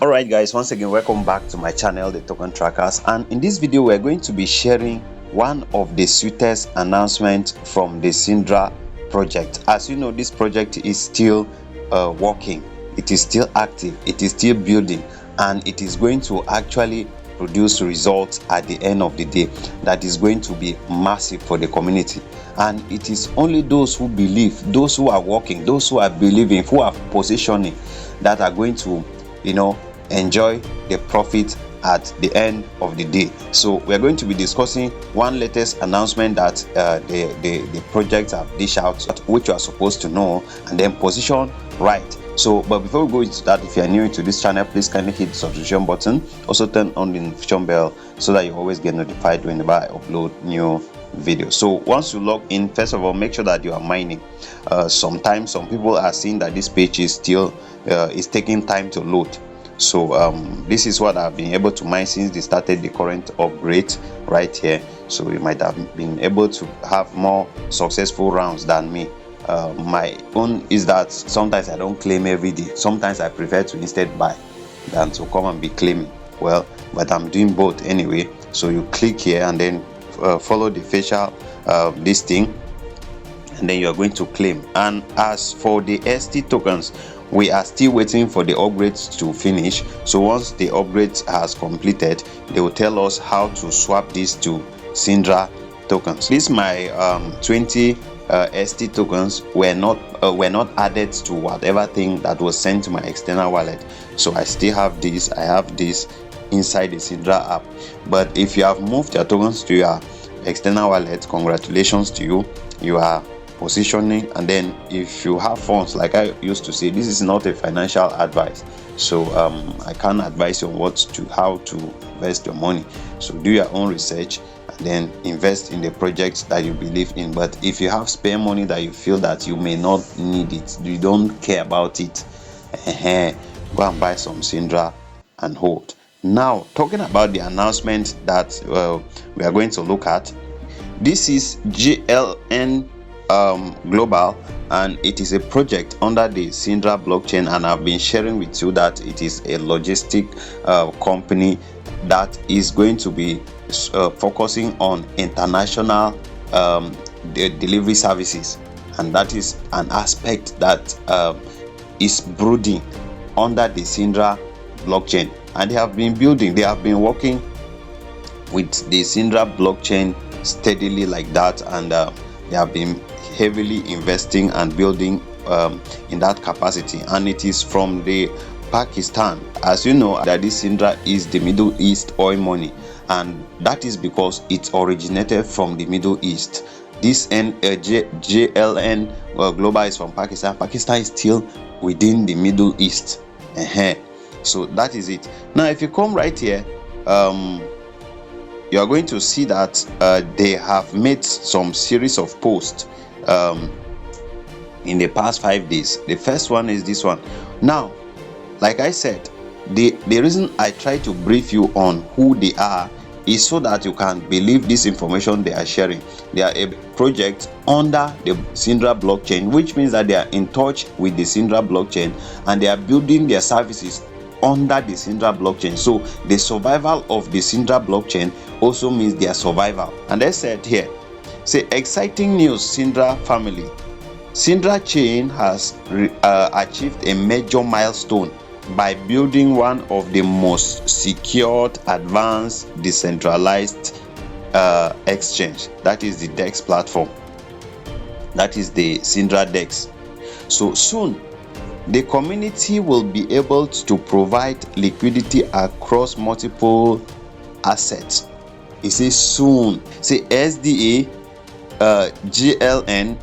Alright guys, once again welcome back to my channel, the Token Trackers, and in this video we're going to be sharing one of the sweetest announcements from the Synindra project. As you know, this project is still working, it is still active, it is still building, and it is going to actually produce results at the end of the day that is going to be massive for the community. And it is only those who believe, those who are working, those who are believing, who are positioning, that are going to enjoy the profit at the end of the day. So we are going to be discussing one latest announcement that the projects have dished out, which you are supposed to know, and then position right. So but before we go into that, if you are new to this channel, please kindly hit the subscription button, also turn on the notification bell so that you always get notified whenever I upload new videos. So once you log in, first of all, make sure that you are mining. Sometimes some people are seeing that this page is still is taking time to load. So this is what I've been able to mine since they started the current upgrade right here. So you might have been able to have more successful rounds than me. My own is that sometimes I don't claim every day. Sometimes I prefer to instead buy than to come and be claiming. Well, but I'm doing both anyway. So you click here and then follow the facial this thing, and then you are going to claim. And as for the ST tokens, we are still waiting for the upgrades to finish. So once the upgrade has completed, they will tell us how to swap this to Synindra tokens. This my 20 ST tokens were not added to whatever thing that was sent to my external wallet. So I still have this. I have this inside the Synindra app. But if you have moved your tokens to your external wallet, congratulations to you. You are positioning. And then if you have funds, like I used to say, this is not a financial advice, so I can't advise you on how to invest your money. So do your own research and then invest in the projects that you believe in. But if you have spare money that you feel that you may not need it, you don't care about it, go and buy some Synindra and hold. Now, talking about the announcement that we are going to look at, this is GLN Global, and it is a project under the Synindra blockchain, and I've been sharing with you that it is a logistic company that is going to be focusing on international delivery services, and that is an aspect that is brooding under the Synindra blockchain. And they have been working with the Synindra blockchain steadily like that, and they have been heavily investing and building in that capacity. And it is from the Pakistan. As you know, that this Synindra is the Middle East oil money, and that is because it originated from the Middle East. This GLN Global is from Pakistan. Pakistan is still within the Middle East. So that is it. Now if you come right here, you are going to see that they have made some series of posts in the past 5 days. The first one is this one. Now, like I said, the reason I try to brief you on who they are is so that you can believe this information they are sharing. They are a project under the Synindra blockchain, which means that they are in touch with the Synindra blockchain, and they are building their services under the Synindra blockchain. So the survival of the Synindra blockchain also means their survival. And they said here, say, exciting news, Synindra family. Sidrachain has achieved a major milestone by building one of the most secured, advanced, decentralized exchange. That is the DEX platform. That is the Synindra DEX. So soon, the community will be able to provide liquidity across multiple assets. It says soon. Say SDA, GLN,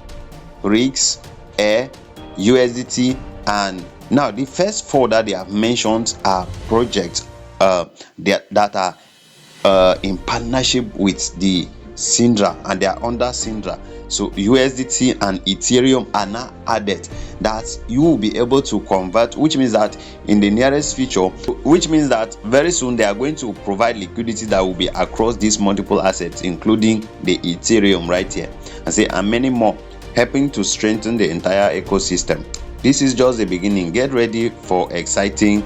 RIX, Air, USDT, and now the first 4 that they have mentioned are projects that are in partnership with the Synindra, and they are under Synindra. So USDT and Ethereum are now added that you will be able to convert, which means that in the nearest future, which means that very soon they are going to provide liquidity that will be across these multiple assets, including the Ethereum right here, and many more, helping to strengthen the entire ecosystem. This is just the beginning. Get ready for exciting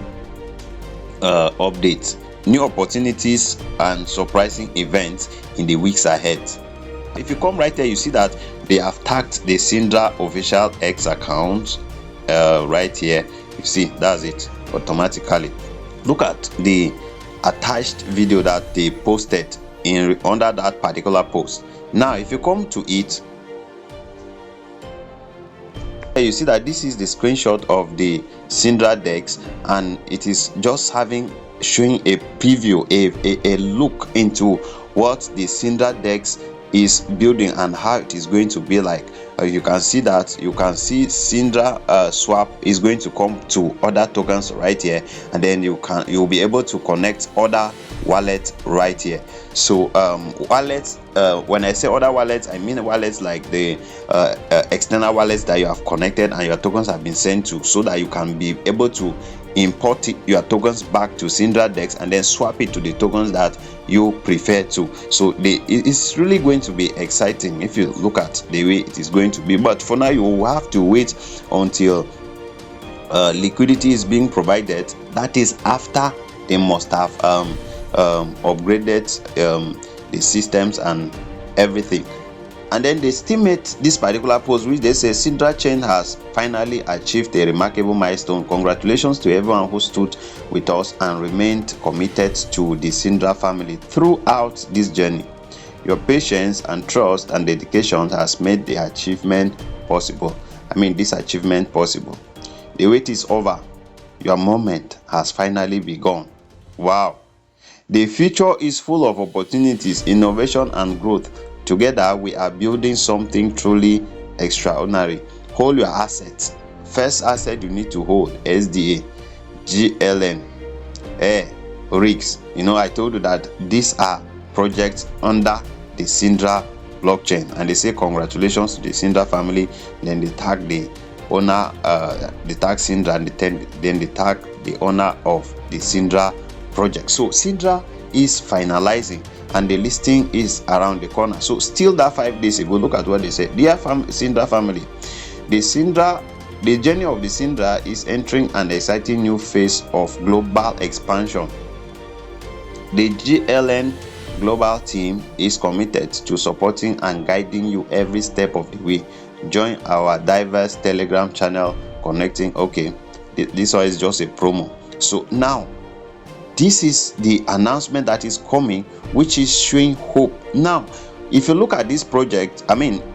updates, new opportunities and surprising events in the weeks ahead. If you come right here, you see that they have tagged the Synindra official X account right here. You see, that's it automatically. Look at the attached video that they posted in under that particular post. Now if you come to it, you see that this is the screenshot of the Synindra DEX, and it is just showing a preview, a look into what the Synindra DEX is building and how it is going to be like. You can see Synindra swap is going to come to other tokens right here, and then you'll be able to connect other wallets right here. So wallets, when I say other wallets, I mean wallets like the external wallets that you have connected and your tokens have been sent to, so that you can be able to import your tokens back to Synindra DEX and then swap it to the tokens that you prefer to. So it's really going to be exciting if you look at the way it is going to be. But for now, you will have to wait until liquidity is being provided. That is after they must have upgraded the systems and everything. And then they still made this particular post which they say Sidrachain has finally achieved a remarkable milestone. Congratulations to everyone who stood with us and remained committed to the Synindra family throughout this journey. Your patience and trust and dedication has made the achievement possible. This achievement possible. The wait is over. Your moment has finally begun. Wow. The future is full of opportunities, innovation and growth. Together, we are building something truly extraordinary. Hold your assets. First asset you need to hold: SDA, GLN, RIGS. I told you that these are projects under the Synindra blockchain, and they say congratulations to the Synindra family. Then they tag the owner, they tag Synindra, and then they tag the owner of the Synindra project. So Synindra is finalizing, and the listing is around the corner. So still that 5 days ago, look at what they said. Dear Synindra family, the journey of the Synindra is entering an exciting new phase of global expansion. The GLN Global team is committed to supporting and guiding you every step of the way. Join our diverse Telegram channel connecting. Okay, this one is just a promo. So now this is the announcement that is coming, which is showing hope. Now, if you look at this project,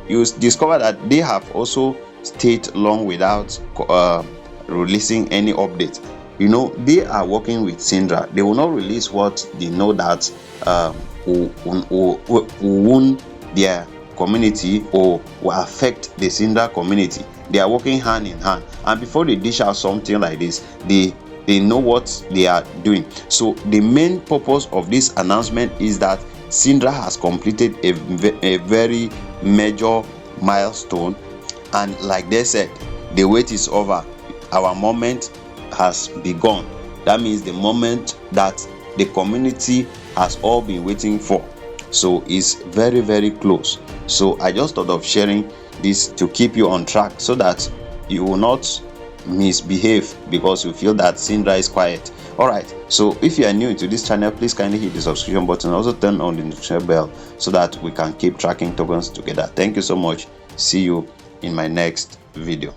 you discover that they have also stayed long without releasing any update. They are working with Synindra. They will not release what they know that will wound their community or will affect the Synindra community. They are working hand in hand, and before they dish out something like this, they know what they are doing. So the main purpose of this announcement is that Synindra has completed a very major milestone, and like they said, the wait is over. Our moment has begun. That means the moment that the community has all been waiting for. So it's very, very close. So I just thought of sharing this to keep you on track, so that you will not misbehave because you feel that Synindra is quiet. All right, so if you are new to this channel, please kindly hit the subscription button, also turn on the notification bell so that we can keep tracking tokens together. Thank you so much. See you in my next video.